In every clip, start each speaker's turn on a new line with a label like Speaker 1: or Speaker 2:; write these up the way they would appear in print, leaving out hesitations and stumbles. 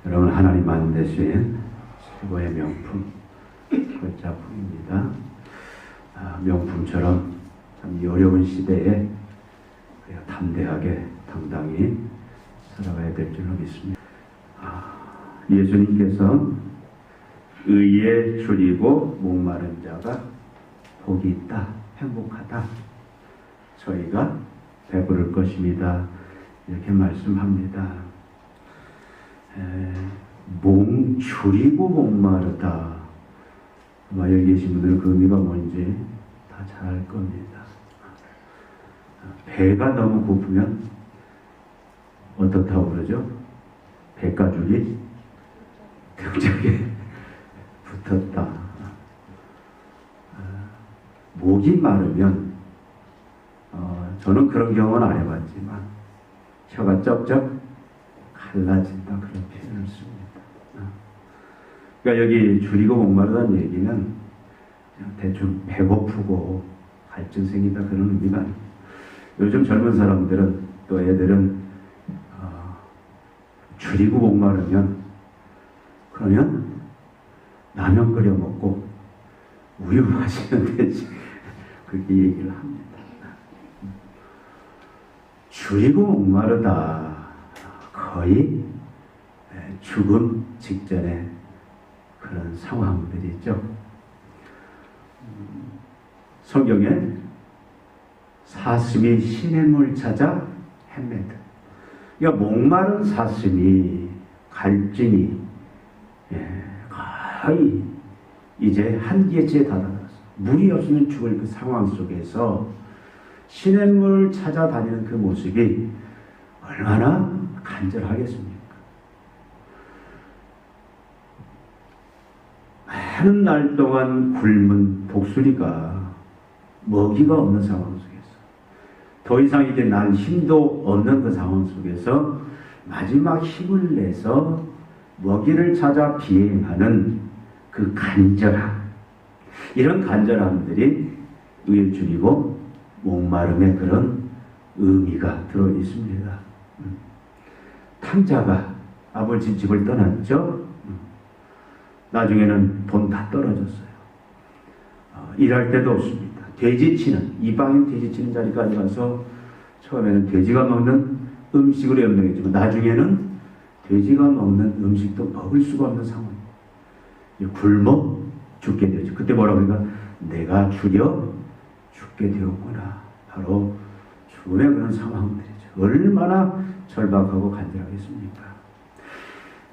Speaker 1: 여러분, 하나님 만드신 최고의 명품, 그 작품입니다. 명품처럼 참 이 어려운 시대에 우리가 담대하게 당당히 살아가야 될 줄로 믿습니다. 예수님께서 의에 줄이고 목마른 자가 복이 있다, 행복하다, 저희가 배부를 것입니다, 이렇게 말씀합니다. 줄이고 목마르다, 아마 여기 계신 분들은 그 의미가 뭔지 다 잘 알 겁니다. 배가 너무 고프면 어떻다고 그러죠? 배가죽이 등짝에 붙었다. 목이 마르면 저는 그런 경험은 안 해봤지만 혀가 쩍쩍 갈라진다, 그런 표현을 씁니다. 그러니까 여기 줄이고 목마르다는 얘기는 그냥 대충 배고프고 갈증 생기다, 그런 의미가 아닙니다. 요즘 젊은 사람들은, 또 애들은 줄이고 목마르면 그러면 라면 끓여 먹고 우유 마시면 되지, 그렇게 얘기를 합니다. 줄이고 목마르다, 거의 죽음 직전의 그런 상황들이죠. 성경에 사슴이 시냇물 찾아 헤매다. 그러니까 목마른 사슴이, 갈증이 거의 이제 한계치에 다다랐어. 물이 없으면 죽을 그 상황 속에서 시냇물 찾아다니는 그 모습이 얼마나 간절하겠습니까? 많은 날 동안 굶은 독수리가 먹이가 없는 상황 속에서, 더 이상 이제 난 힘도 없는 그 상황 속에서 마지막 힘을 내서 먹이를 찾아 비행하는 그 간절함, 이런 간절함들이 의에 줄이고 목마름의 그런 의미가 들어 있습니다. 탕자가 아버지 집을 떠났죠. 나중에는 돈 다 떨어졌어요. 일할 데도 없습니다. 돼지치는, 이방인 돼지치는 자리까지 가서 처음에는 돼지가 먹는 음식으로 연명했지만 나중에는 돼지가 먹는 음식도 먹을 수가 없는 상황이에요. 굶어 죽게 되죠. 그때 뭐라고 하니까 내가 줄여 죽게 되었구나. 바로 죽음의 그런 상황들이죠. 얼마나 절박하고 간절하겠습니까?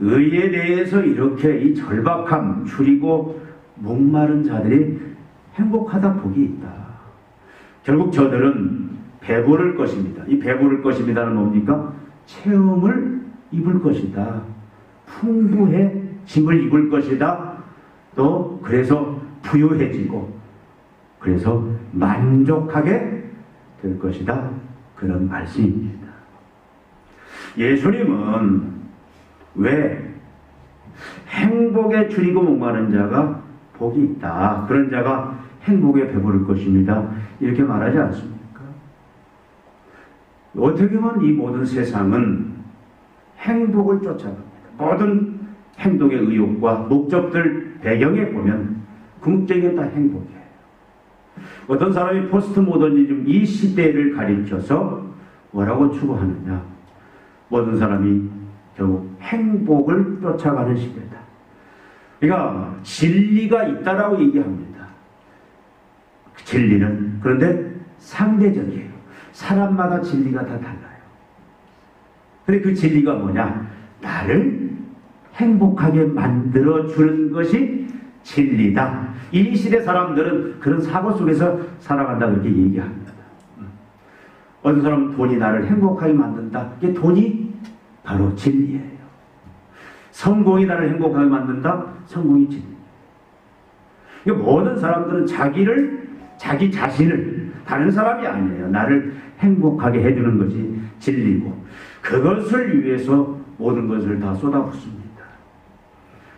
Speaker 1: 의에 대해서 이렇게 이 절박함, 줄이고 목마른 자들이 행복하다, 복이 있다. 결국 저들은 배부를 것입니다. 이 배부를 것입니다는 뭡니까? 체험을 입을 것이다. 풍부해짐을 입을 것이다. 또 그래서 부유해지고 그래서 만족하게 될 것이다, 그런 말씀입니다. 예수님은 왜 행복에 줄이고 목마른 자가 복이 있다, 그런 자가 행복에 배부를 것입니다, 이렇게 말하지 않습니까? 어떻게 보면 이 모든 세상은 행복을 쫓아갑니다. 모든 행동의 의욕과 목적들 배경에 보면 궁극적인 다 행복이에요. 어떤 사람이 포스트 모더니즘 이 시대를 가리켜서 뭐라고 추구하느냐? 모든 사람이 결국 행복을 쫓아가는 시대다. 그러니까 진리가 있다라고 얘기합니다. 진리는 그런데 상대적이에요. 사람마다 진리가 다 달라요. 근데 그 진리가 뭐냐? 나를 행복하게 만들어주는 것이 진리다. 이 시대 사람들은 그런 사고 속에서 살아간다, 그렇게 얘기합니다. 어떤 사람은 돈이 나를 행복하게 만든다. 이게 돈이 바로 진리예요. 성공이 나를 행복하게 만든다. 성공이 진리예요. 그러니까 모든 사람들은 자기 자신을, 다른 사람이 아니에요. 나를 행복하게 해주는 것이 진리고 그것을 위해서 모든 것을 다 쏟아붓습니다.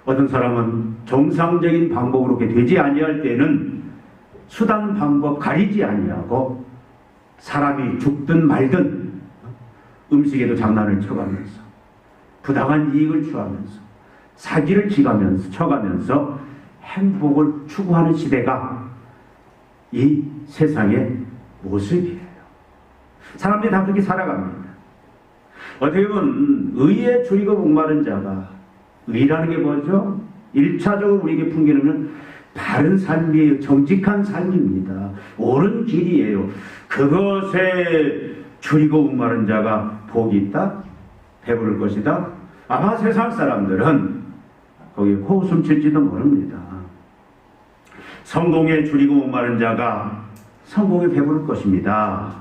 Speaker 1: 어떤 사람은 정상적인 방법으로 그렇게 되지 아니할 때는 수단 방법 가리지 아니하고 사람이 죽든 말든 음식에도 장난을 쳐가면서 부당한 이익을 취하면서 사기를 쳐가면서 행복을 추구하는 시대가 이 세상의 모습이에요. 사람들이 다 그렇게 살아갑니다. 어떻게 보면 의에 줄이고 목마른 자가, 의라는 게 뭐죠? 1차적으로 우리에게 풍기는 바른 삶이에요. 정직한 삶입니다. 옳은 길이에요. 그것에 줄이고 목마른 자가 복이 있다? 배부를 것이다? 아마 세상 사람들은 거기에 코웃음 칠지도 모릅니다. 성공에 줄이고 목마른 자가 성공에 배부를 것입니다.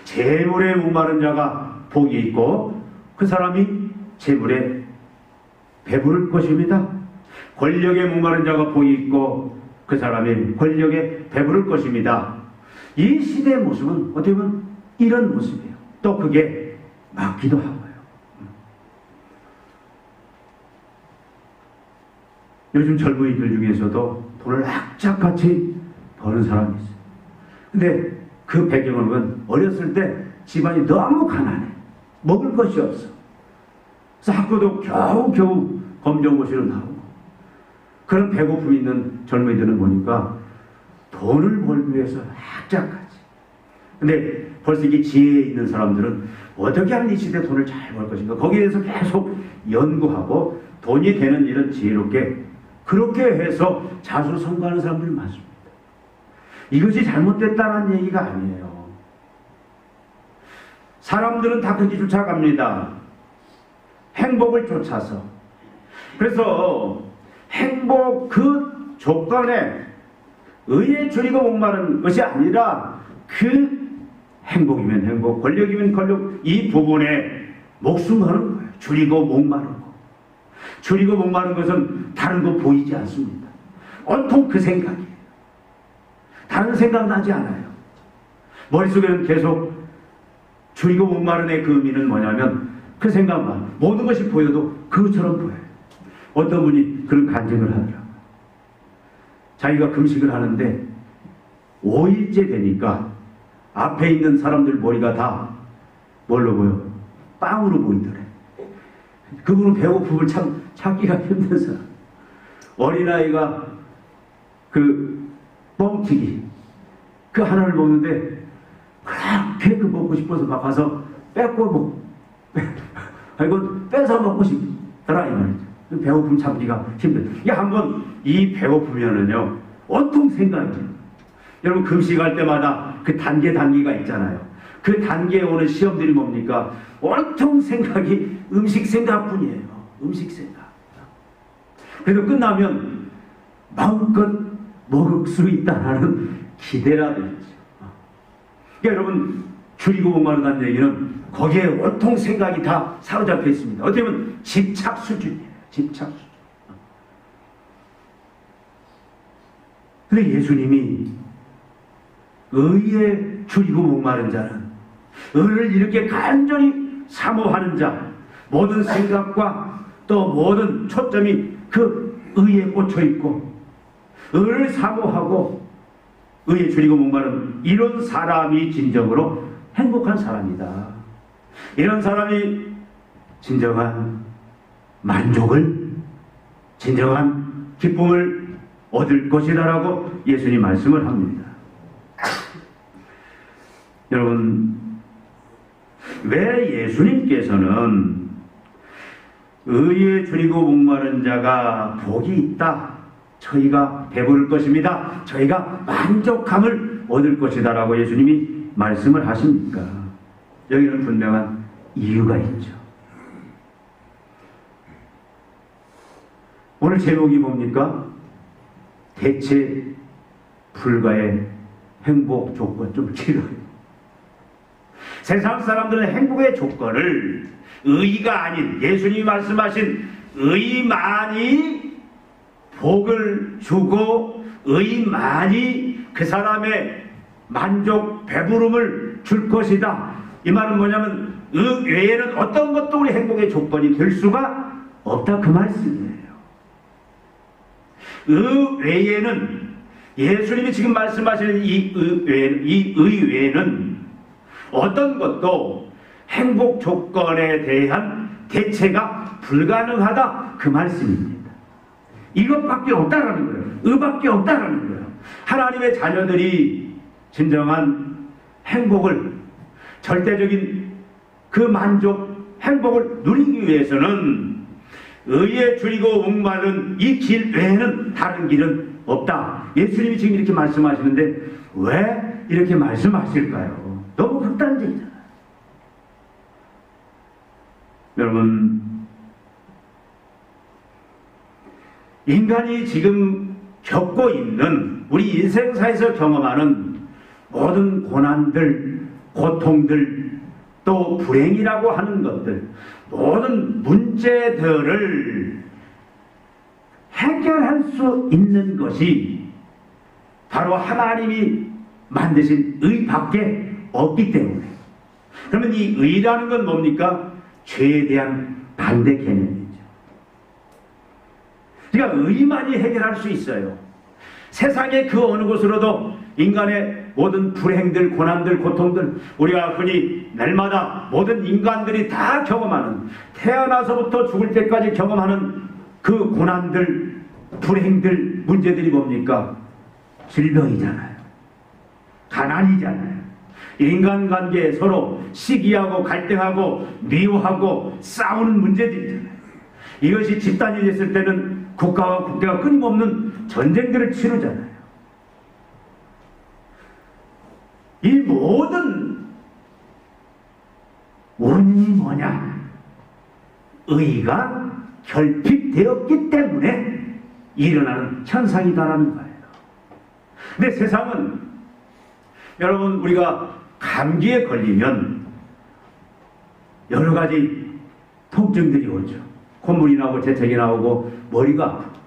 Speaker 1: 재물에 목마른 자가 복이 있고 그 사람이 재물에 배부를 것입니다. 권력에 목마른 자가 복이 있고 그 사람이 권력에 배부를 것입니다. 이 시대의 모습은 어떻게 보면 이런 모습이에요. 또 그게 맞기도 하고요. 요즘 젊은이들 중에서도 돈을 악착같이 버는 사람이 있어요. 근데 그 배경은 어렸을 때 집안이 너무 가난해. 먹을 것이 없어. 그래서 학교도 겨우 검정고시로 나오고. 그런 배고픔이 있는 젊은이들은 보니까 돈을 벌기 위해서 악착같이. 근데 벌써 이게 지혜에 있는 사람들은 어떻게 하면 이 시대에 돈을 잘 벌 것인가. 거기에 대해서 계속 연구하고 돈이 되는 일은 지혜롭게 그렇게 해서 자수성가하는 사람들이 많습니다. 이것이 잘못됐다는 얘기가 아니에요. 사람들은 다 그렇게 쫓아갑니다. 행복을 쫓아서. 그래서 행복 그 조건에 의에 줄이고 목마른 것이 아니라 그 행복이면 행복, 권력이면 권력, 이 부분에 목숨 거는 거예요. 줄이고 목마른 거. 줄이고 목마른 것은 다른 거 보이지 않습니다. 온통 그 생각이에요. 다른 생각 나지 않아요. 머릿속에는 계속 줄이고 목마른의 그 의미는 뭐냐면 그 생각만, 모든 것이 보여도 그것처럼 보여요. 어떤 분이 그런 간증을 하더라고요. 자기가 금식을 하는데 5일째 되니까 앞에 있는 사람들 머리가 다 뭘로 보여? 빵으로 보이더래. 그분은 배고픔을 참 찾기가 힘든 사람. 어린아이가 그 뻥튀기 그 하나를 먹는데 그렇게 그 먹고 싶어서 막 가서 뺏고 이건 뺏어 먹고 싶더라 이 말이죠. 배고픔 참기가 힘들어요. 이게 한번 이 배고프면은요 온통 생각이에요. 여러분 금식할 때마다 그 단계가 있잖아요. 그 단계에 오는 시험들이 뭡니까? 온통 생각이 음식 생각뿐이에요. 음식 생각. 그래서 끝나면 마음껏 먹을 수 있다라는 기대라도 있죠. 그러니까 여러분 줄이고 목마르다는 얘기는 거기에 온통 생각이 다 사로잡혀 있습니다. 어떻게 보면 집착 수준이에요. 집착 수준. 근데 예수님이 의에 줄이고 목마른 자는 의를 이렇게 간절히 사모하는 자, 모든 생각과 또 모든 초점이 그 의에 꽂혀 있고 의를 사모하고 의에 줄이고 목마른 이런 사람이 진정으로 행복한 사람이다. 이런 사람이 진정한 만족을, 진정한 기쁨을 얻을 것이다라고 예수님 말씀을 합니다. 여러분, 왜 예수님께서는 의에 줄이고 목마른 자가 복이 있다, 저희가 배부를 것입니다, 저희가 만족함을 얻을 것이다 라고 예수님이 말씀을 하십니까? 여기는 분명한 이유가 있죠. 오늘 제목이 뭡니까? 대체 불가의 행복 조건. 좀 길어요. 세상 사람들은 행복의 조건을 의가 아닌 예수님이 말씀하신 의만이 복을 주고 의만이 그 사람의 만족, 배부름을 줄 것이다. 이 말은 뭐냐면 의 외에는 어떤 것도 우리 행복의 조건이 될 수가 없다, 그 말씀이에요. 의 외에는, 예수님이 지금 말씀하시는 이 의 외에는 어떤 것도 행복 조건에 대한 대체가 불가능하다 그 말씀입니다. 이것밖에 없다라는 거예요. 의밖에 없다라는 거예요. 하나님의 자녀들이 진정한 행복을, 절대적인 그 만족, 행복을 누리기 위해서는 의에 줄이고 목마른 이 길 외에는 다른 길은 없다. 예수님이 지금 이렇게 말씀하시는데 왜 이렇게 말씀하실까요? 너무 극단적이잖아요. 여러분, 인간이 지금 겪고 있는, 우리 인생사에서 경험하는 모든 고난들, 고통들, 또 불행이라고 하는 것들, 모든 문제들을 해결할 수 있는 것이 바로 하나님이 만드신 의밖에 없기 때문에. 그러면 이 의라는 건 뭡니까? 죄에 대한 반대 개념이죠. 그러니까 의만이 해결할 수 있어요. 세상의 그 어느 곳으로도 인간의 모든 불행들, 고난들, 고통들, 우리가 흔히 날마다 모든 인간들이 다 경험하는, 태어나서부터 죽을 때까지 경험하는 그 고난들, 불행들, 문제들이 뭡니까? 질병이잖아요. 가난이잖아요. 인간관계에 서로 시기하고 갈등하고 미워하고 싸우는 문제들이잖아요. 이것이 집단이 됐을 때는 국가와 국가가 끊임없는 전쟁들을 치르잖아요. 이 모든 원인이 뭐냐? 의가 결핍되었기 때문에 일어나는 현상이다라는 거예요. 근데 세상은, 여러분, 우리가 감기에 걸리면 여러 가지 통증들이 오죠. 콧물이 나오고 재채기 나오고 머리가 아프고.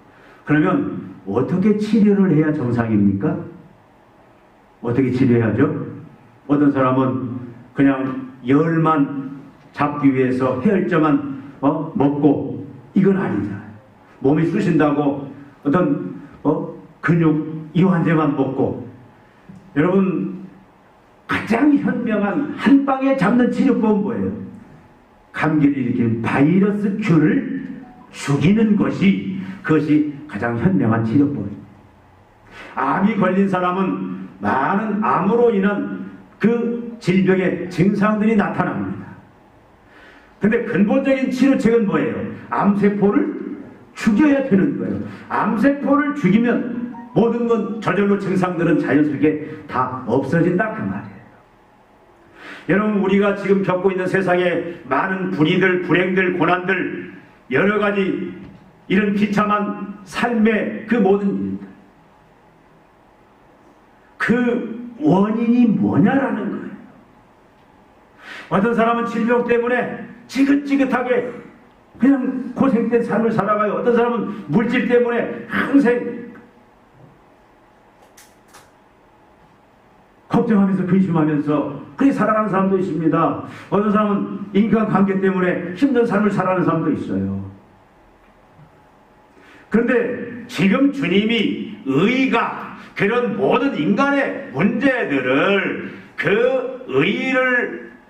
Speaker 1: 그러면 어떻게 치료를 해야 정상입니까? 어떻게 치료해야죠? 어떤 사람은 그냥 열만 잡기 위해서 해열제만 먹고, 이건 아니잖아요. 몸이 쑤신다고 어떤 근육 이완제만 먹고. 여러분, 가장 현명한 한 방에 잡는 치료법은 뭐예요? 감기를 일으키는 바이러스 균을 죽이는 것이, 그것이 가장 현명한 치료법입니다. 암이 걸린 사람은 많은 암으로 인한 그 질병의 증상들이 나타납니다. 근데 근본적인 치료책은 뭐예요? 암세포를 죽여야 되는 거예요. 암세포를 죽이면 모든 건 저절로 증상들은 자연스럽게 다 없어진다 그 말이에요. 여러분, 우리가 지금 겪고 있는 세상에 많은 불의들, 불행들, 고난들, 여러 가지 이런 비참한 삶의 그 모든 일들, 그 원인이 뭐냐라는 거예요. 어떤 사람은 질병 때문에 지긋지긋하게 그냥 고생된 삶을 살아가요. 어떤 사람은 물질 때문에 항상 걱정하면서 근심하면서 그렇게 살아가는 사람도 있습니다. 어떤 사람은 인간관계 때문에 힘든 삶을 살아가는 사람도 있어요. 그런데 지금 주님이 의가 그런 모든 인간의 문제들을 그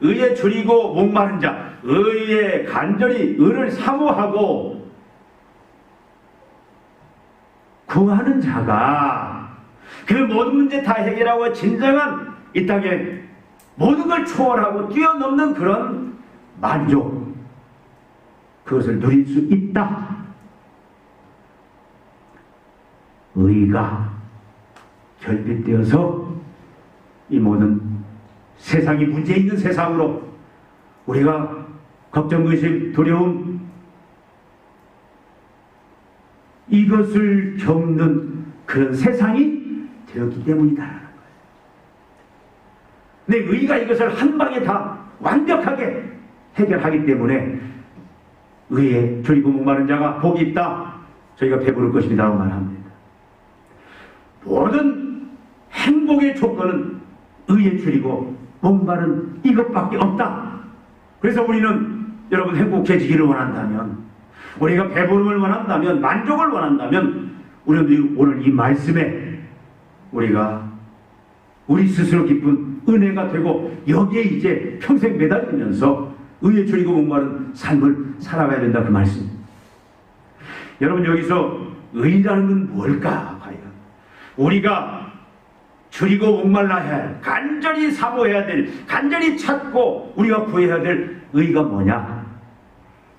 Speaker 1: 의에 줄이고 목마른 자, 의에 간절히 의를 사모하고 구하는 자가 그 모든 문제 다 해결하고 진정한 이 땅에 모든 걸 초월하고 뛰어넘는 그런 만족, 그것을 누릴 수 있다. 의가 결핍되어서 이 모든 세상이 문제 있는 세상으로 우리가 걱정, 의심, 두려움 이것을 겪는 그런 세상이 되었기 때문이다. 근데 의가 이것을 한 방에 다 완벽하게 해결하기 때문에 의에 줄이고 목마른 자가 복이 있다. 저희가 배부를 것입니다라고 말합니다. 모든 행복의 조건은 의에 줄이고 목마른 이것밖에 없다. 그래서 우리는 여러분 행복해지기를 원한다면, 우리가 배부름을 원한다면, 만족을 원한다면 우리는 오늘 이 말씀에 우리가 우리 스스로 깊은 은혜가 되고 여기에 이제 평생 매달리면서 의에 줄이고 목마른 삶을 살아가야 된다, 그 말씀. 여러분, 여기서 의라는 건 뭘까? 과연 우리가 줄이고 목말라야 할, 간절히 사모해야 될, 간절히 찾고 우리가 구해야 될 의가 뭐냐?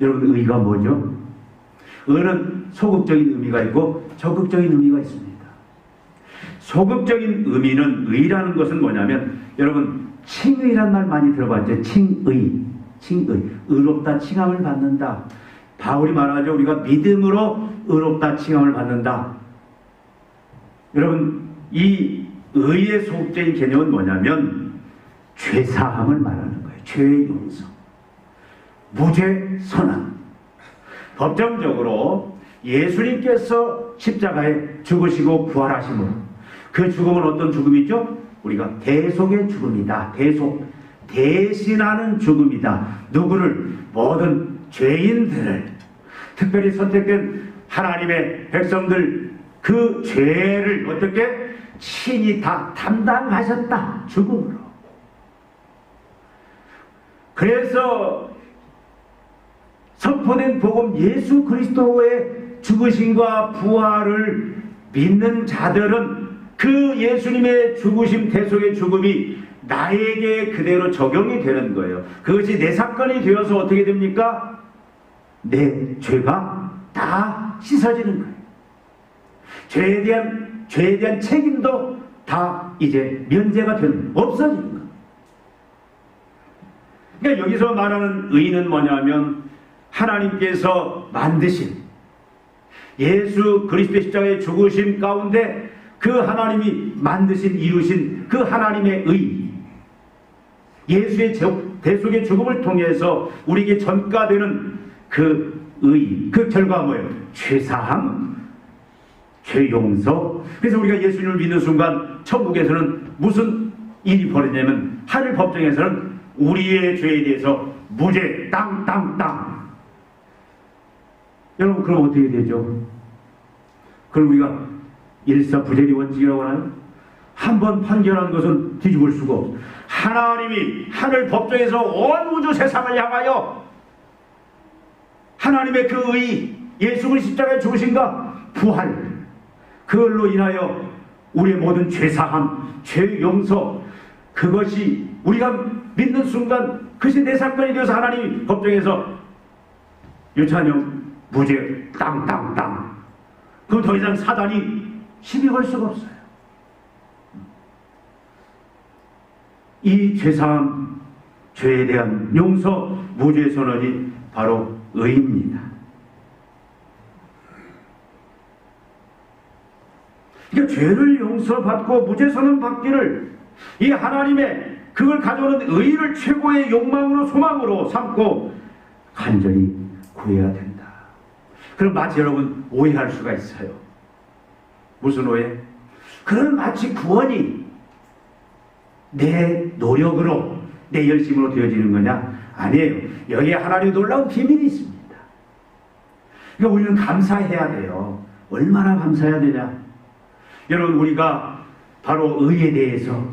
Speaker 1: 여러분, 의가 뭐죠? 의는 소극적인 의미가 있고 적극적인 의미가 있습니다. 소극적인 의미는, 의라는 것은 뭐냐면, 여러분, 칭의란 말 많이 들어봤죠? 칭의. 의롭다 칭함을 받는다. 바울이 말하죠. 우리가 믿음으로 의롭다 칭함을 받는다. 여러분, 이 의의 소극적인 개념은 뭐냐면 죄사함을 말하는 거예요. 죄의 용서, 무죄 선언. 법정적으로 예수님께서 십자가에 죽으시고 부활하심으로, 그 죽음은 어떤 죽음이죠? 우리가 대속의 죽음이다. 대신하는 죽음이다. 누구를? 모든 죄인들을, 특별히 선택된 하나님의 백성들, 그 죄를 어떻게 친히 다 담당하셨다. 죽음으로. 그래서 선포된 복음, 예수 그리스도의 죽으심과 부활을 믿는 자들은 그 예수님의 죽으심, 대속의 죽음이 나에게 그대로 적용이 되는 거예요. 그것이 내 사건이 되어서 어떻게 됩니까? 내 죄가 다 씻어지는 거예요. 죄에 대한 책임도 다 이제 면제가 되는, 없어지는 거예요. 그러니까 여기서 말하는 의는 뭐냐면, 하나님께서 만드신 예수 그리스도의 십자가의 죽으심 가운데 그 하나님이 만드신, 이루신 그 하나님의 의, 예수의 대속의 죽음을 통해서 우리에게 전가되는 그 의, 그 결과가 뭐예요? 죄사함, 죄용서. 그래서 우리가 예수님을 믿는 순간 천국에서는 무슨 일이 벌어지냐면, 하늘 법정에서는 우리의 죄에 대해서 무죄 땅땅땅. 여러분, 그럼 어떻게 되죠? 그럼 우리가 일사부재리 원칙이라고 하나요? 한 번 판결한 것은 뒤집을 수가 없어요. 하나님이 하늘 법정에서 온 우주 세상을 향하여 하나님의 그 의, 예수 그리스도 십자가의 죽으심과 부활, 그걸로 인하여 우리의 모든 죄사함, 죄 용서, 그것이 우리가 믿는 순간 그것이 내 사건이 되어서 하나님이 법정에서 유찬영 무죄 땅땅땅. 그럼 더 이상 사단이 시비 걸 수가 없어요. 이 죄사함, 죄에 대한 용서, 무죄 선언이 바로 의입니다. 그러니까 죄를 용서받고 무죄 선언 받기를, 이 하나님의 그걸 가져오는 의를 최고의 욕망으로, 소망으로 삼고 간절히 구해야 된다. 그럼 마치 여러분 오해할 수가 있어요. 무슨 오해? 그럼 마치 구원이 내 노력으로, 내 열심으로 되어지는 거냐? 아니에요. 여기에 하나님의 놀라운 비밀이 있습니다. 그러니까 우리는 감사해야 돼요. 얼마나 감사해야 되냐? 여러분, 우리가 바로 의에 대해서,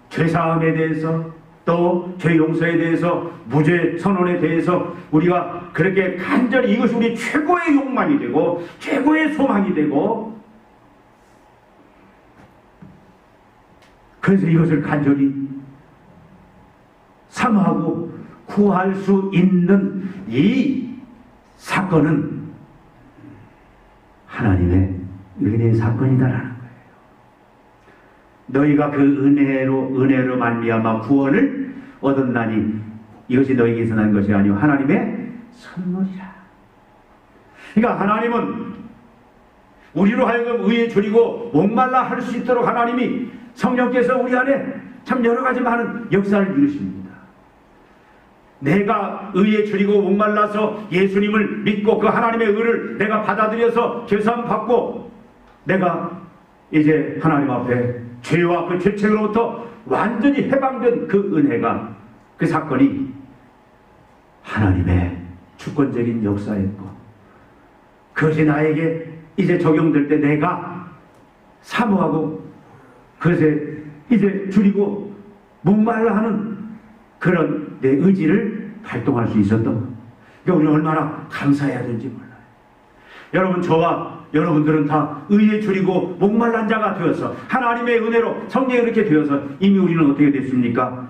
Speaker 1: 죄사함에 대해서, 또 죄 용서에 대해서, 무죄 선언에 대해서 우리가 그렇게 간절히, 이것이 우리 최고의 욕망이 되고 최고의 소망이 되고, 그래서 이것을 간절히 사모하고 구할 수 있는 이 사건은 하나님의 은혜의 사건이다라는 거예요. 너희가 그 은혜로 말미암아 구원을 얻었나니 이것이 너희에게서 난 것이 아니오 하나님의 선물이라. 그러니까 하나님은 우리로 하여금 의에 줄이고 목말라 할 수 있도록 하나님이 성령께서 우리 안에 참 여러 가지 많은 역사를 이루십니다. 내가 의에 줄이고 목말라서 예수님을 믿고 그 하나님의 의를 내가 받아들여서 죄사함 받고 내가 이제 하나님 앞에 죄와 그 죄책으로부터 완전히 해방된 그 은혜가, 그 사건이 하나님의 주권적인 역사였고, 그것이 나에게 이제 적용될 때 내가 사모하고 그것에 이제 줄이고 목말라 하는 그런 내 의지를 활동할 수 있었던 겁니다. 그러니까 우리는 얼마나 감사해야 되는지 몰라요. 여러분, 저와 여러분들은 다 의에 줄이고 목말란 자가 되어서 하나님의 은혜로 성령이 그렇게 되어서 이미 우리는 어떻게 됐습니까?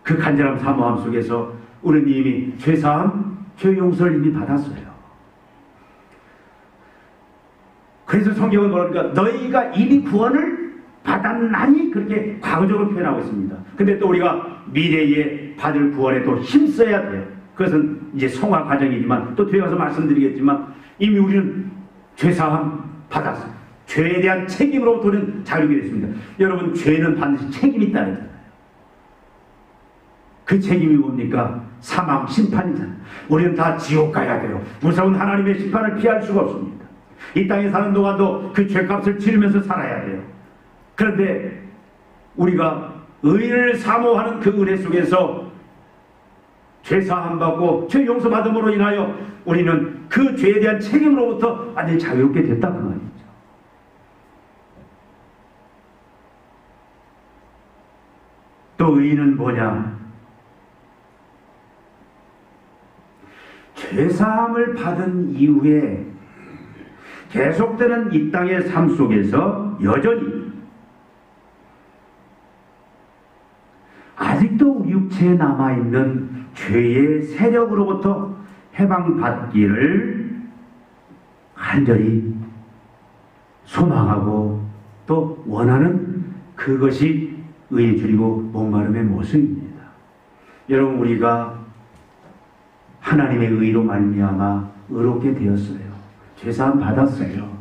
Speaker 1: 그 간절함 사모함 속에서 우리는 이미 죄사함, 죄 용서를 이미 받았어요. 그래서 성경은 뭐랄까, 너희가 이미 구원을 받았나니, 그렇게 과거적으로 표현하고 있습니다. 근데 또 우리가 미래에 받을 구원에 또 힘써야 돼요. 그것은 이제 성화 과정이지만 또 뒤에 가서 말씀드리겠지만 이미 우리는 죄사함 받았어요. 죄에 대한 책임으로부터는 자유하게 됐습니다. 여러분, 죄는 반드시 책임이 있다는 거잖아요. 그 책임이 뭡니까? 사망, 심판이잖아요. 우리는 다 지옥 가야 돼요. 무서운 하나님의 심판을 피할 수가 없습니다. 이 땅에 사는 동안도 그 죄값을 치르면서 살아야 돼요. 그런데 우리가 의를 사모하는 그 은혜 속에서 죄사함 받고 죄 용서 받음으로 인하여 우리는 그 죄에 대한 책임으로부터 완전히 자유롭게 됐다, 그 말이죠. 또 의는 뭐냐? 죄사함을 받은 이후에 계속되는 이 땅의 삶 속에서 여전히 아직도 우리 육체에 남아있는 죄의 세력으로부터 해방받기를 간절히 소망하고 또 원하는 그것이 의에 줄이고 목마름의 모습입니다. 여러분, 우리가 하나님의 의로 말미암아 의롭게 되었어요. 죄사함 받았어요.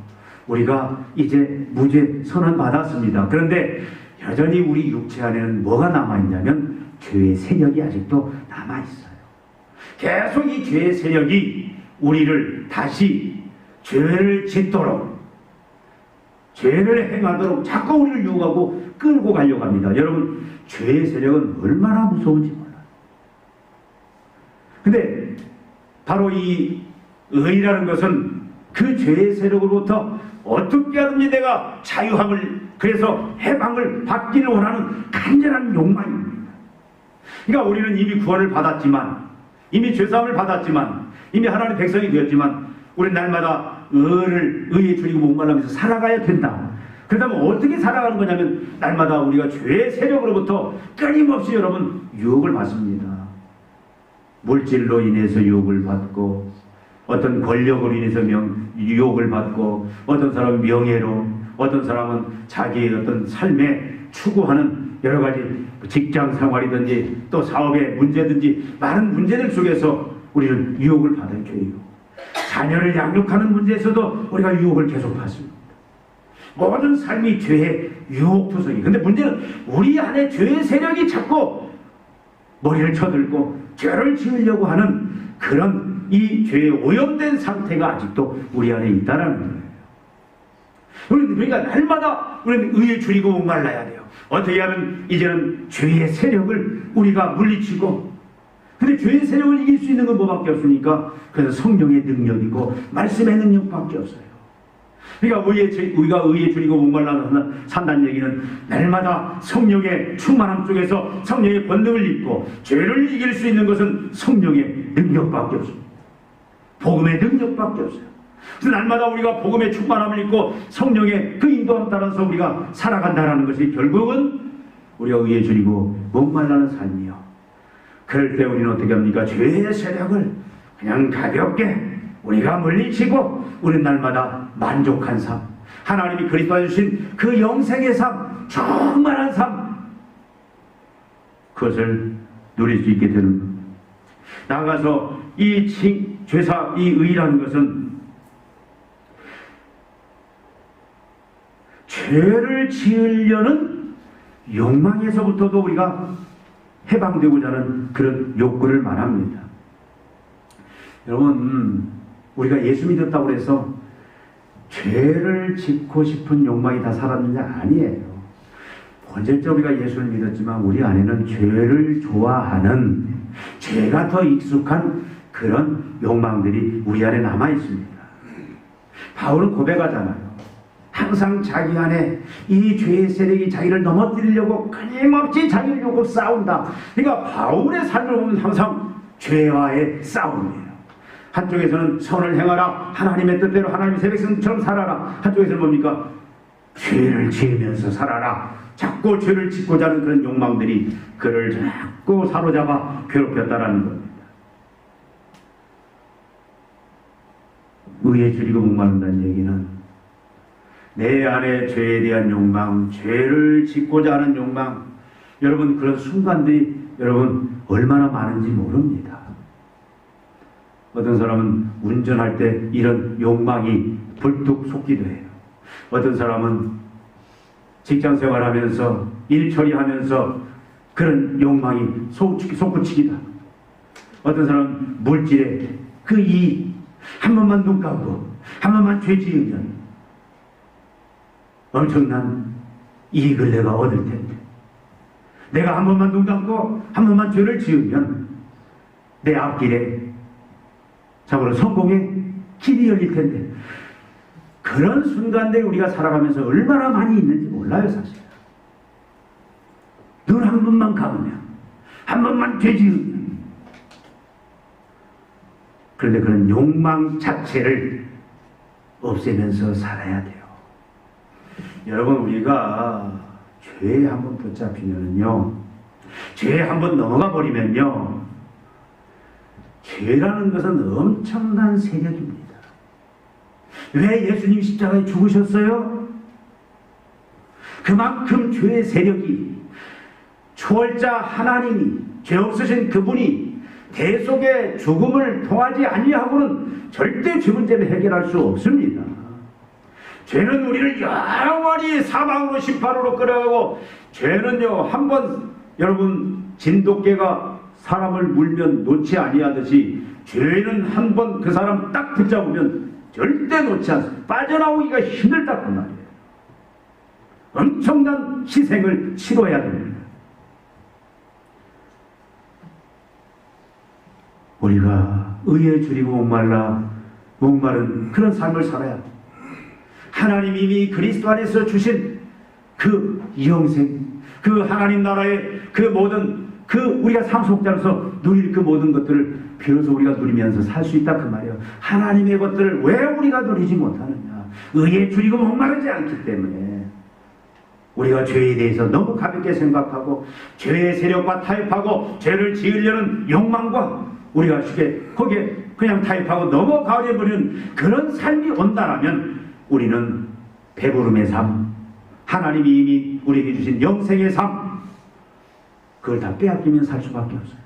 Speaker 1: 우리가 이제 무죄 선언 받았습니다. 그런데 여전히 우리 육체 안에는 뭐가 남아있냐면 죄의 세력이 아직도 남아있어요. 계속 이 죄의 세력이 우리를 다시 죄를 짓도록, 죄를 행하도록 자꾸 우리를 유혹하고 끌고 가려고 합니다. 여러분, 죄의 세력은 얼마나 무서운지 몰라요. 근데 바로 이 의라는 것은 그 죄의 세력으로부터 어떻게 하든지 내가 자유함을, 그래서 해방을 받기를 원하는 간절한 욕망입니다. 그러니까 우리는 이미 구원을 받았지만, 이미 죄사함을 받았지만, 이미 하나님의 백성이 되었지만 우리는 날마다 의에 줄이고 목말라면서 살아가야 된다. 그렇다면 어떻게 살아가는 거냐면 날마다 우리가 죄의 세력으로부터 끊임없이 여러분 유혹을 받습니다. 물질로 인해서 유혹을 받고, 어떤 권력으로 인해서 유혹을 받고, 어떤 사람은 명예로, 어떤 사람은 자기의 어떤 삶에 추구하는 여러 가지 직장 생활이든지 또 사업의 문제든지 많은 문제들 속에서 우리는 유혹을 받은 죄이고, 자녀를 양육하는 문제에서도 우리가 유혹을 계속 받습니다. 모든 삶이 죄의 유혹투성이. 근데 문제는 우리 안에 죄의 세력이 자꾸 머리를 쳐들고 죄를 지으려고 하는 그런 이 죄에 오염된 상태가 아직도 우리 안에 있다는 거예요. 그러니까 날마다 우리는 의에 줄이고 목말라야 돼요. 어떻게 하면 이제는 죄의 세력을 우리가 물리치고, 근데 죄의 세력을 이길 수 있는 건 뭐밖에 없습니까? 그래서 성령의 능력이고 말씀의 능력밖에 없어요. 그러니까 우리가 의에 줄이고 목말라 산다는 얘기는 날마다 성령의 충만함 속에서 성령의 권능을 입고, 죄를 이길 수 있는 것은 성령의 능력밖에 없습니다. 복음의 능력밖에 없어요. 그래서 날마다 우리가 복음의 충만함을 입고 성령의 그 인도함 따라서 우리가 살아간다는 것이 결국은 우리가 의에 줄이고 목말라는 삶이요. 그럴 때 우리는 어떻게 합니까? 죄의 세력을 그냥 가볍게 우리가 물리치고 우리는 날마다 만족한 삶, 하나님이 그리스도에 주신 그 영생의 삶, 충만한 삶, 그것을 누릴 수 있게 되는 겁니다. 나아가서 이 의라는 것은 죄를 지으려는 욕망에서부터도 우리가 해방되고자 하는 그런 욕구를 말합니다. 여러분, 우리가 예수 믿었다고 해서 죄를 짓고 싶은 욕망이 다 사라졌냐? 아니에요. 본질적으로 우리가 예수를 믿었지만 우리 안에는 죄를 좋아하는, 죄가 더 익숙한 그런 욕망들이 우리 안에 남아 있습니다. 바울은 고백하잖아요. 항상 자기 안에 이 죄의 세력이 자기를 넘어뜨리려고 끊임없이 자기를 욕고 싸운다. 그러니까 바울의 삶을 보면 항상 죄와의 싸움이에요. 한쪽에서는 선을 행하라, 하나님의 뜻대로 하나님의 새 백성처럼 살아라. 한쪽에서는 뭡니까? 죄를 지으면서 살아라. 자꾸 죄를 짓고자 하는 그런 욕망들이 그를 자꾸 사로잡아 괴롭혔다라는 겁니다. 의에 줄이고 목마른다는 얘기는 내 안에 죄에 대한 욕망, 죄를 짓고자 하는 욕망, 여러분 그런 순간들이 여러분 얼마나 많은지 모릅니다. 어떤 사람은 운전할 때 이런 욕망이 불뚝 솟기도 해요. 어떤 사람은 직장 생활하면서 일 처리하면서 그런 욕망이 솟구치기도 하고, 어떤 사람은 물질에 그 이익 한 번만 눈 감고 한 번만 죄 지으면 엄청난 이익을 내가 얻을 텐데, 내가 한 번만 눈 감고 한 번만 죄를 지으면 내 앞길에 참으로 성공의 길이 열릴 텐데, 그런 순간들이 우리가 살아가면서 얼마나 많이 있는지 몰라요. 사실 눈 한 번만 감으면, 한 번만 죄 지으면, 그런데 그런 욕망 자체를 없애면서 살아야 돼요. 여러분, 우리가 죄에 한번 붙잡히면요, 죄에 한번 넘어가 버리면요, 죄라는 것은 엄청난 세력입니다. 왜 예수님 십자가에 죽으셨어요? 그만큼 죄의 세력이, 초월자 하나님이, 죄 없으신 그분이 대속의 죽음을 통하지 아니하고는 절대 죄 문제를 해결할 수 없습니다. 죄는 우리를 영원히 사망으로 심판으로 끌어가고, 죄는요 한번 여러분 진돗개가 사람을 물면 놓지 아니하듯이 죄는 한번 그 사람 딱 붙잡으면 절대 놓지 않습니다. 빠져나오기가 힘들다 그 말이에요. 엄청난 희생을 치러야 됩니다. 우리가 의에 줄이고 목마른 그런 삶을 살아야 합니다. 하나님 이미 그리스도 안에서 주신 그 영생, 그 하나님 나라의 그 모든 그 우리가 상속자로서 누릴 그 모든 것들을 비로소 우리가 누리면서 살 수 있다 그 말이에요. 하나님의 것들을 왜 우리가 누리지 못하느냐? 의에 줄이고 목마르지 않기 때문에. 우리가 죄에 대해서 너무 가볍게 생각하고 죄의 세력과 타협하고 죄를 지으려는 욕망과 우리가 쉽게 거기에 그냥 타협하고 넘어가려 버리는 그런 삶이 온다라면 우리는 배부름의 삶, 하나님이 이미 우리에게 주신 영생의 삶, 그걸 다 빼앗기면 살 수밖에 없어요.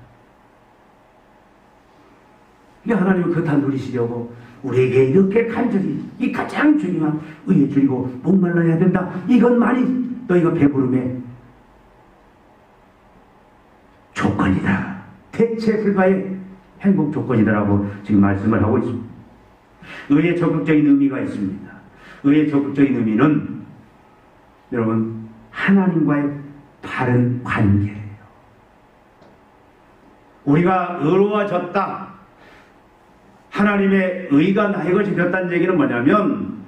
Speaker 1: 그러니까 하나님은 그거 다 누리시려고 우리에게 이렇게 간절히 이 가장 중요한 의에 줄이고 목말라야 된다, 이것만이 너희가 배부름의 조건이다, 대체 불가의 행복 조건이다라고 지금 말씀을 하고 있습니다. 의의 적극적인 의미가 있습니다. 의의 적극적인 의미는 여러분 하나님과의 바른 관계예요. 우리가 의로워졌다, 하나님의 의가 나의 것이 되었다는 얘기는 뭐냐면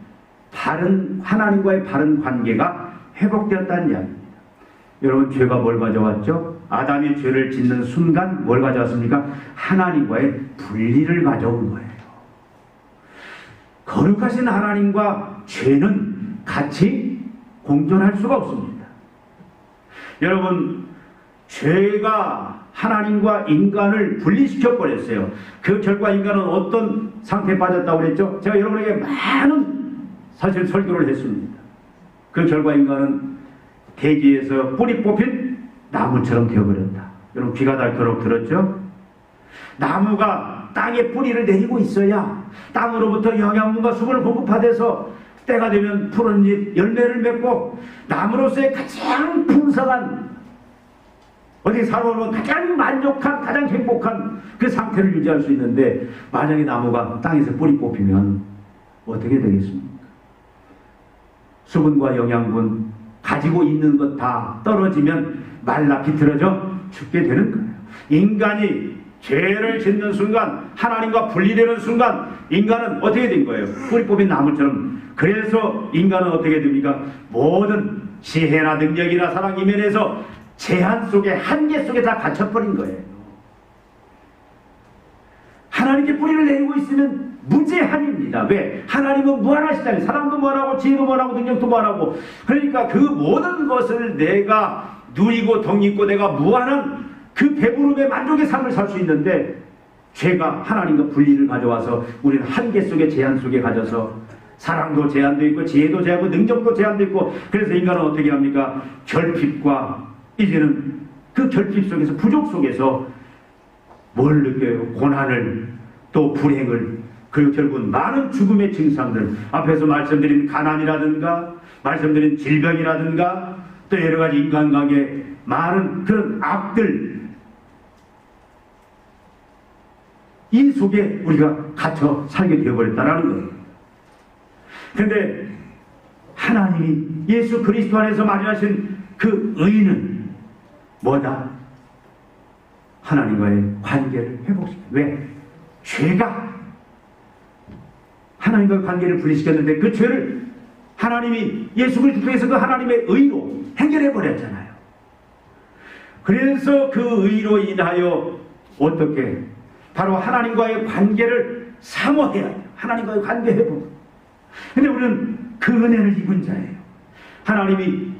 Speaker 1: 하나님과의 바른 관계가 회복되었다는 이야기입니다. 여러분, 죄가 뭘 가져왔죠? 아담이 죄를 짓는 순간 뭘 가져왔습니까? 하나님과의 분리를 가져온 거예요. 거룩하신 하나님과 죄는 같이 공존할 수가 없습니다. 여러분, 죄가 하나님과 인간을 분리시켜 버렸어요. 그 결과 인간은 어떤 상태에 빠졌다고 그랬죠? 제가 여러분에게 많은 사실 설교를 했습니다. 그 결과 인간은 대지에서 뿌리 뽑힌 나무처럼 되어버렸다. 여러분 귀가 닳도록 들었죠? 나무가 땅에 뿌리를 내리고 있어야 땅으로부터 영양분과 수분을 공급받아서 때가 되면 푸른 잎, 열매를 맺고 나무로서의 가장 풍성한, 어디 살아오면 가장 만족한, 가장 행복한 그 상태를 유지할 수 있는데, 만약에 나무가 땅에서 뿌리 뽑히면 어떻게 되겠습니까? 수분과 영양분 가지고 있는 것 다 떨어지면 말라 비틀어져 죽게 되는 거예요. 인간이 죄를 짓는 순간, 하나님과 분리되는 순간 인간은 어떻게 된 거예요? 뿌리 뽑힌 나무처럼. 그래서 인간은 어떻게 됩니까? 모든 지혜나 능력이나 사랑 이면에서 제한 속에, 한계 속에 다 갇혀버린 거예요. 하나님께 뿌리를 내리고 있으면 무제한입니다. 왜? 하나님은 무한하시잖아요. 사랑도 무한하고 지혜도 무한하고 능력도 무한하고. 그러니까 그 모든 것을 내가 누리고 덧입고 내가 무한한 그 배부름의 만족의 삶을 살 수 있는데, 죄가 하나님과 분리를 가져와서 우리는 한계 속에 제한 속에 가져서 사랑도 제한도 있고 지혜도 제한도 능력도 제한도 있고, 그래서 인간은 어떻게 합니까? 결핍과 이제는 그 결핍 속에서 부족 속에서 뭘 느껴요? 고난을, 또 불행을, 그리고 결국은 많은 죽음의 증상들, 앞에서 말씀드린 가난이라든가 말씀드린 질병이라든가 또 여러가지 인간관계 많은 그런 악들, 이 속에 우리가 갇혀 살게 되어버렸다는 거예요. 그런데 하나님이 예수 그리스도 안에서 마련하신 그 의는 뭐다? 하나님과의 관계를 회복시켜. 왜? 죄가 하나님과의 관계를 분리시켰는데 그 죄를 하나님이 예수 그리스도 통해서 그 하나님의 의로 해결해 버렸잖아요. 그래서 그 의로 인하여 어떻게? 바로 하나님과의 관계를 사모해야 해요. 하나님과의 관계 회복. 근데 우리는 그 은혜를 입은 자예요. 하나님이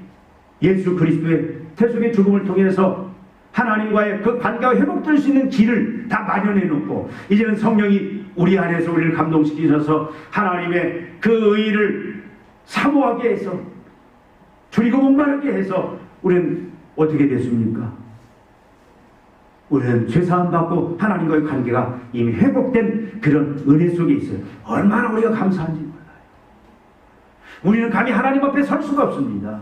Speaker 1: 예수 그리스도의 태속의 죽음을 통해서 하나님과의 그 관계가 회복될 수 있는 길을 다 마련해 놓고, 이제는 성령이 우리 안에서 우리를 감동시키셔서 하나님의 그 의를 사모하게 해서 줄이고 목마르게 해서 우리는 어떻게 됐습니까? 우리는 죄사함 받고 하나님과의 관계가 이미 회복된 그런 은혜 속에 있어요. 얼마나 우리가 감사한지 몰라요. 우리는 감히 하나님 앞에 설 수가 없습니다.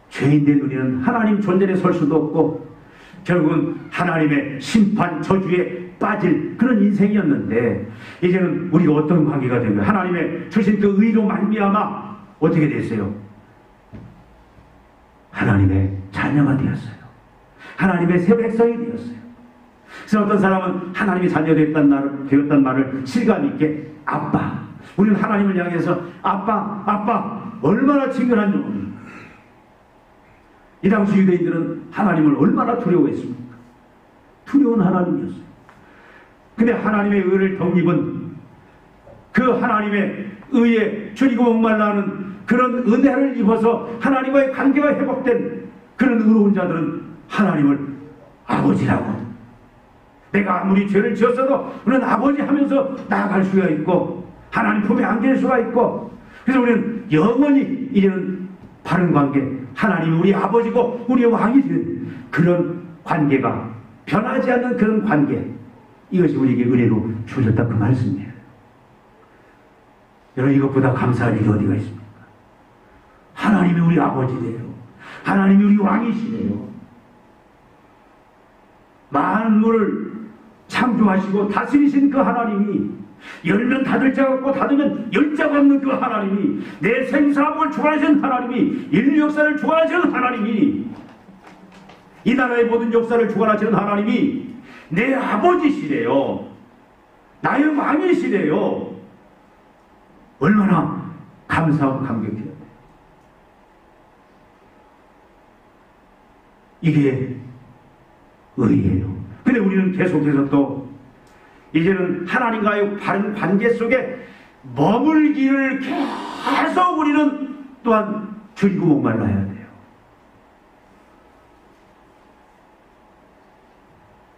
Speaker 1: 죄인된 우리는 하나님 존전에 설 수도 없고 결국은 하나님의 심판 저주에 빠질 그런 인생이었는데, 이제는 우리가 어떤 관계가 된 거예요? 하나님의 주신 그 의로 말미암아 어떻게 됐어요? 하나님의 자녀가 되었어요. 하나님의 새 백성이 되었어요. 그래서 어떤 사람은 하나님의 자녀 되었단 말을 실감 있게 아빠, 우리는 하나님을 향해서 아빠, 아빠, 얼마나 친근한 놈. 이 당시 유대인들은 하나님을 얼마나 두려워했습니까? 두려운 하나님이었어요. 근데 하나님의 의를 덧입은 그 하나님의 의에 줄이고 목말라 하는 그런 은혜를 입어서 하나님과의 관계가 회복된 그런 의로운 자들은 하나님을 아버지라고, 내가 아무리 죄를 지었어도 우리는 아버지 하면서 나아갈 수가 있고 하나님 품에 안길 수가 있고, 그래서 우리는 영원히 이제는 바른 관계, 하나님이 우리 아버지고 우리의 왕이 된 그런 관계가 변하지 않는 그런 관계, 이것이 우리에게 은혜로 주어졌다 그 말씀이에요. 여러분, 이것보다 감사할 일이 어디가 있습니까? 하나님이 우리 아버지래요. 하나님이 우리 왕이시래요. 만물을 창조하시고 다스리신 그 하나님이, 열면 닫을 자가 없고 닫으면 열 자가 없는 그 하나님이, 내 생사함을 주관하시는 하나님이, 인류 역사를 주관하시는 하나님이, 이 나라의 모든 역사를 주관하시는 하나님이 내 아버지시래요. 나의 왕이시래요. 얼마나 감사하고 감격해야 돼요. 이게 의예요. 근데 우리는 계속해서 또 이제는 하나님과의 바른 관계 속에 머물기를 계속 우리는 또한 줄이고 목말라야 돼요.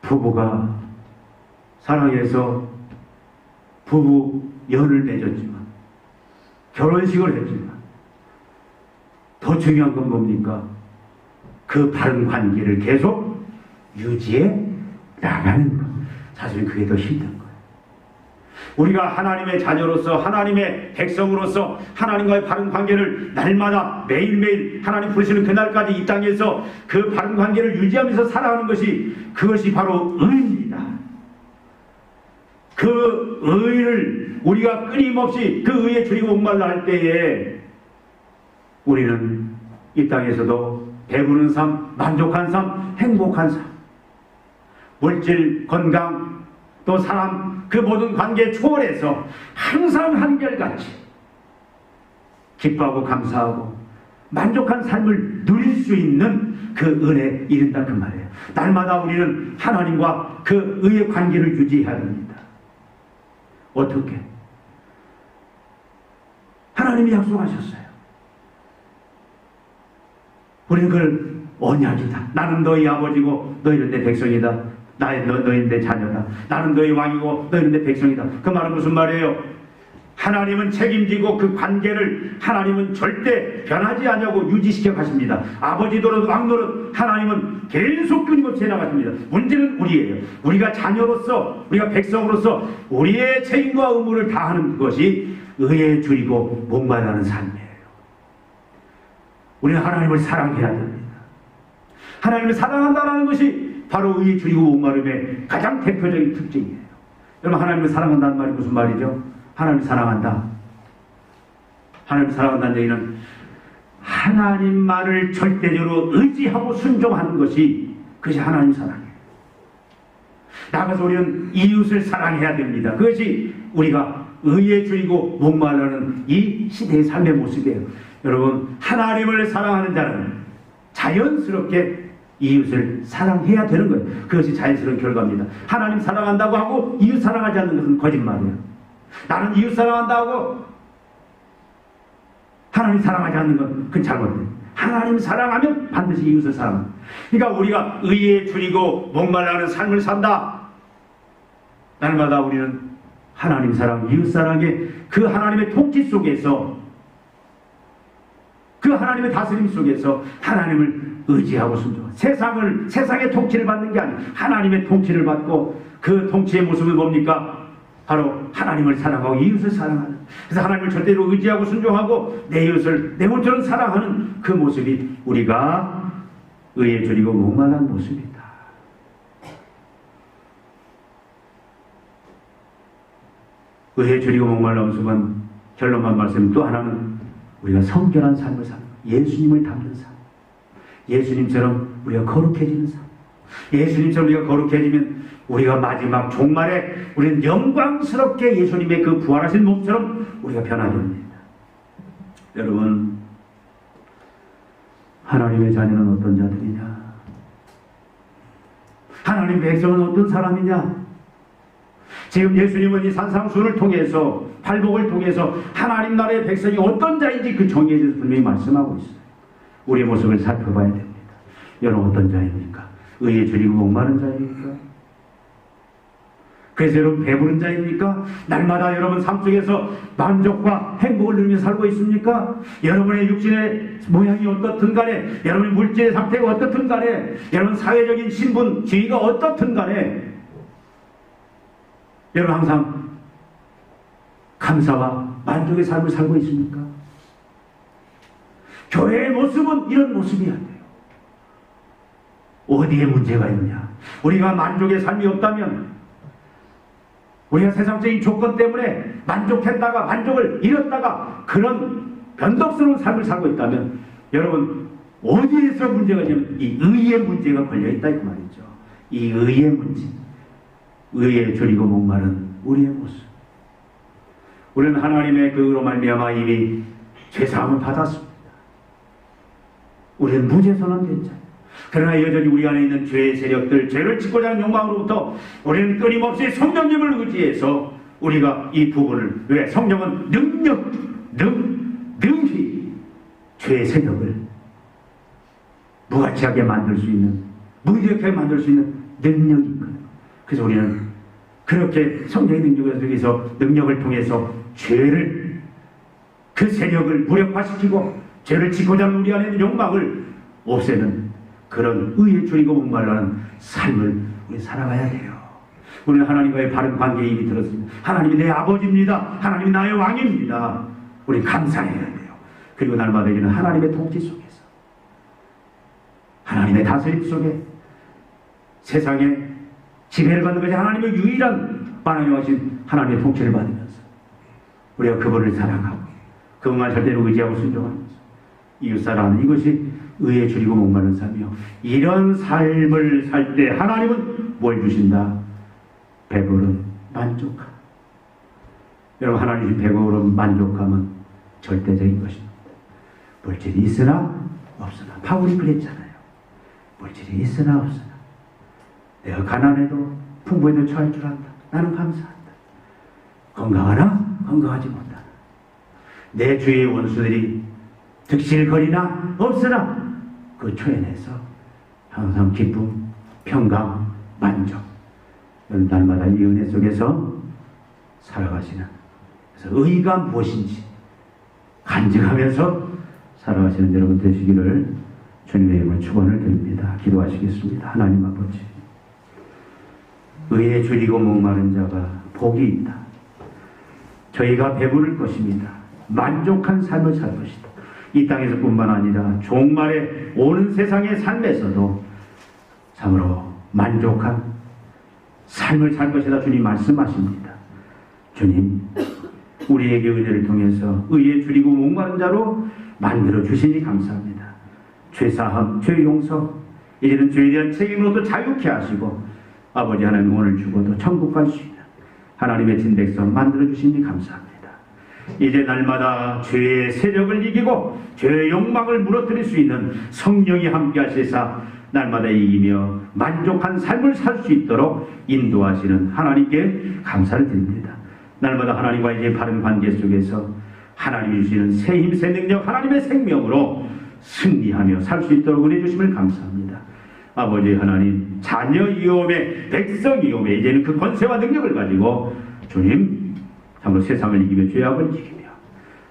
Speaker 1: 부부가 사랑해서 부부 연을 맺었지만, 결혼식을 했지만, 더 중요한 건 뭡니까? 그 바른 관계를 계속 유지해 나가는 것. 사실 그게 더 힘든 거예요. 우리가 하나님의 자녀로서, 하나님의 백성으로서 하나님과의 바른 관계를 날마다 매일매일 하나님 부르시는 그날까지 이 땅에서 그 바른 관계를 유지하면서 살아가는 것이, 그것이 바로 의입니다. 그 의를 우리가 끊임없이 그 의에 줄이고 목말라 할 때에 우리는 이 땅에서도 배부른 삶, 만족한 삶, 행복한 삶, 물질, 건강, 또 사람, 그 모든 관계에 초월해서 항상 한결같이 기뻐하고 감사하고 만족한 삶을 누릴 수 있는 그 은혜에 이른다 그 말이에요. 날마다 우리는 하나님과 그 의의 관계를 유지해야 됩니다. 어떻게? 하나님이 약속하셨어요. 우리는 그걸 언약이다. 나는 너희 아버지고 너희는 내 백성이다. 너희는 내 자녀다. 나는 너희 왕이고 너희는 내 백성이다. 그 말은 무슨 말이에요? 하나님은 책임지고 그 관계를 하나님은 절대 변하지 않냐고 유지시켜 가십니다. 아버지 노릇 왕 노릇 하나님은 계속 끊임없이 해나가십니다. 문제는 우리예요. 우리가 자녀로서 우리가 백성으로서 우리의 책임과 의무를 다하는 것이 의에 줄이고 목마르는 삶이에요. 우리는 하나님을 사랑해야 됩니다. 하나님을 사랑한다는 것이 바로 의에 줄이고 목마름의 가장 대표적인 특징이에요. 여러분, 하나님을 사랑한다는 말이 무슨 말이죠? 하나님을 사랑한다. 하나님을 사랑한다는 얘기는 하나님만을 절대적으로 의지하고 순종하는 것이 그것이 하나님 사랑이에요. 나가서 우리는 이웃을 사랑해야 됩니다. 그것이 우리가 의에 줄이고 목마르는 이 시대의 삶의 모습이에요. 여러분, 하나님을 사랑하는 자는 자연스럽게 이웃을 사랑해야 되는 거예요. 그것이 자연스러운 결과입니다. 하나님 사랑한다고 하고 이웃 사랑하지 않는 것은 거짓말이에요. 나는 이웃 사랑한다고 하나님 사랑하지 않는 건 그건 잘못돼요. 하나님 사랑하면 반드시 이웃을 사랑합니다. 그러니까 우리가 의에 줄이고 목말라하는 삶을 산다. 날마다 우리는 하나님 사랑, 이웃 사랑의 그 하나님의 통치 속에서, 그 하나님의 다스림 속에서 하나님을 의지하고 순종하고, 세상의 통치를 받는 게 아니에요. 하나님의 통치를 받고, 그 통치의 모습은 뭡니까? 바로 하나님을 사랑하고 이웃을 사랑하는, 그래서 하나님을 절대로 의지하고 순종하고 내 이웃을 내 몸처럼 사랑하는 그 모습이 우리가 의에 줄이고 목마른 모습이다. 의에 줄이고 목마른 모습은 결론만 말씀, 또 하나는 우리가 성결한 삶을 사는, 예수님을 닮는 삶, 예수님처럼 우리가 거룩해지는 삶. 예수님처럼 우리가 거룩해지면 우리가 마지막 종말에 우리는 영광스럽게 예수님의 그 부활하신 몸처럼 우리가 변하게 됩니다. 여러분, 하나님의 자녀는 어떤 자들이냐? 하나님 백성은 어떤 사람이냐? 지금 예수님은 이 산상수를 통해서, 팔복을 통해서 하나님 나라의 백성이 어떤 자인지 그 정의에 대해서 분명히 말씀하고 있어요. 우리의 모습을 살펴봐야 됩니다. 여러분, 어떤 자입니까? 의에 줄이고 목마른 자입니까? 그래서 여러분, 배부른 자입니까? 날마다 여러분 삶 속에서 만족과 행복을 누리며 살고 있습니까? 여러분의 육신의 모양이 어떻든 간에, 여러분의 물질의 상태가 어떻든 간에, 여러분 사회적인 신분, 지위가 어떻든 간에 여러분 항상 감사와 만족의 삶을 살고 있습니까? 교회의 모습은 이런 모습이어야 돼요. 어디에 문제가 있냐? 우리가 만족의 삶이 없다면, 우리가 세상적인 조건 때문에 만족했다가 만족을 잃었다가 그런 변덕스러운 삶을 살고 있다면, 여러분 어디에서 문제가 있냐면 이 의의 문제가 걸려있다 이 말이죠. 이 의의 문제, 의에 줄이고 목마른 우리의 모습. 우리는 하나님의 그 의로 말미암아 이미 죄사함을 받았습니다. 우리는 무죄 선언된 자예요. 그러나 여전히 우리 안에 있는 죄의 세력들, 죄를 짓고자 하는 욕망으로부터 우리는 끊임없이 성령님을 의지해서 우리가 이 부분을, 왜? 성령은 능히 죄의 세력을 무가치하게 만들 수 있는, 무기력하게 만들 수 있는 능력이 있거든요. 그래서 우리는 그렇게 성령의 능력을 통해서 죄를, 그 세력을 무력화시키고 죄를 짓고자 하는 우리 안에 있는 욕망을 없애는 그런 의에 줄이고 목마르는 삶을 우리 살아가야 돼요. 우리는 하나님과의 바른 관계에 이미 들었습니다. 하나님이 내 아버지입니다. 하나님이 나의 왕입니다. 우리 감사해야 돼요. 그리고 날마다 이는 하나님의 통치 속에서, 하나님의 다스림 속에, 세상에 지배를 받는 것이 하나님의 유일한 만왕의 하나님의 통치를 받으면서 우리가 그분을 사랑하고 그분만 절대로 의지하고 순종하면서 이웃사랑하는, 이것이 의에 줄이고 목마른 삶이요. 이런 삶을 살 때 하나님은 뭘 주신다? 배부른 만족함. 여러분, 하나님이 배부른 만족함은 절대적인 것입니다. 물질이 있으나 없으나 바울이 그랬잖아요. 물질이 있으나 없으나 내가 가난해도 풍부에도 처할 줄 안다. 나는 감사한다. 건강하나 건강하지 못하나 내 주위의 원수들이 득실거리나 없으나 그 초연에서 항상 기쁨, 평강, 만족 날마다 이 은혜 속에서 살아가시는, 그래서 의가 무엇인지 간직하면서 살아가시는 여러분 되시기를 주님의 이름으로 축원을 드립니다. 기도하시겠습니다. 하나님 아버지, 의에 줄이고 목마른 자가 복이 있다. 저희가 배부를 것입니다. 만족한 삶을 살 것이다. 이 땅에서뿐만 아니라 종말에 오는 세상의 삶에서도 참으로 만족한 삶을 살 것이다. 주님 말씀하십니다. 주님, 우리에게 은혜를 통해서 의에 줄이고 목마른 자로 만들어 주시니 감사합니다. 죄사함, 죄 용서, 이제는 죄에 대한 책임으로도 자유케 하시고 아버지 하나님 오늘 죽어도 천국 갈 수 있는 하나님의 진백성 만들어 주시니 감사합니다. 이제 날마다 죄의 세력을 이기고 죄의 욕망을 무너뜨릴 수 있는 성령이 함께 하시사 날마다 이기며 만족한 삶을 살 수 있도록 인도하시는 하나님께 감사를 드립니다. 날마다 하나님과 이제 바른 관계 속에서 하나님이 주시는 새 힘, 새 능력, 하나님의 생명으로 승리하며 살 수 있도록 은혜 주심을 감사합니다. 아버지 하나님, 자녀이오매, 백성이오매, 이제는 그 권세와 능력을 가지고 주님 참으로 세상을 이기며 죄악을 이기며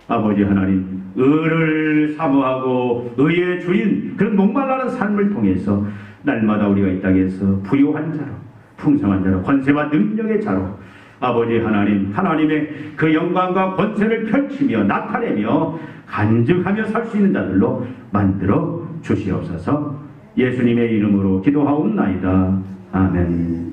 Speaker 1: 아버지 하나님, 의를 사모하고 의의 주인 그런 목말라는 삶을 통해서 날마다 우리가 이 땅에서 부유한 자로, 풍성한 자로, 권세와 능력의 자로 아버지 하나님, 하나님의 그 영광과 권세를 펼치며 나타내며 간증하며 살 수 있는 자들로 만들어 주시옵소서. 예수님의 이름으로 기도하옵나이다. 아멘.